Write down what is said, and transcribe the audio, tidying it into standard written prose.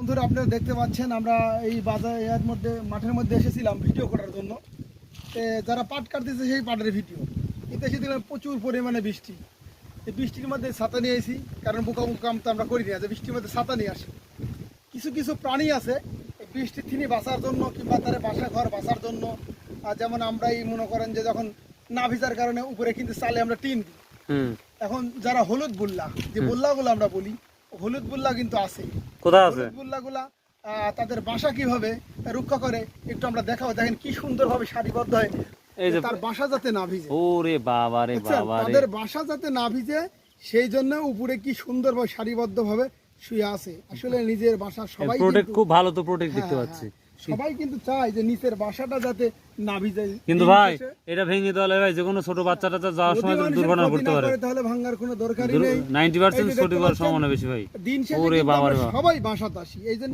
বন্ধুরা আপনারা দেখতে পাচ্ছেন আমরা এই বাজারের মধ্যে মাঠের মধ্যে এসেছিলাম ভিডিও করার জন্য। যারা পাট কাটতেছে সেই পাটের ভিডিও, কিন্তু এসে দেখলাম প্রচুর পরিমাণে বৃষ্টি। এই বৃষ্টির মধ্যে ছাতা নিয়ে এসি, কারণ বোকামুখ কাম তো আমরা করি না যে বৃষ্টির মধ্যে ছাতা নিয়ে আসি। কিছু কিছু প্রাণী আছে এই বৃষ্টির থিনি বাঁচার জন্য কিংবা তার বাসা ঘর বাঁচার জন্য, যেমন আমরাই মনে করেন যে যখন না ভিজার কারণে উপরে কিন্তু চালে আমরা টিন দিই। এখন যারা হলুদ বুল্লা, যে বুল্লাগুলো আমরা বলি, হলুদ বুল্লা কিন্তু আছে। কোথায় আছে বুল্লাগুলা তাদের বাসা কিভাবে রক্ষা করে একটু আমরা দেখাবো। দেখেন কি সুন্দর ভাবে সারিবদ্ধ হয়, এই যে তার বাসা যাতে না ভিজে। ওরে বাবা রে বাবা রে, তাদের বাসা যাতে না ভিজে সেই জন্য উপরে কি সুন্দর ভাবে সারিবদ্ধ ভাবে শুয়ে আছে। আসলে নিজের বাসা সবাই প্রোটেক্ট খুব ভালো তো প্রোটেক্ট দেখতে পাচ্ছি। সবাই কিন্তু চায় যে নিচের বাসাটা যাতে না ভিজে। কিন্তু ভাই এটা ভেঙে দেওয়া ভাই যে কোনো ছোট বাচ্চাটা যাওয়ার সময় দুর্ঘটনা ঘটতে পারে, তাহলে ভাঙার কোনো দরকারই নেই। 90% ক্ষতি হওয়ার সম্ভাবনা বেশি ভাই। দিন শেষে ওরে বাবা রে সবাই বাসাতে আসি, এই জন্য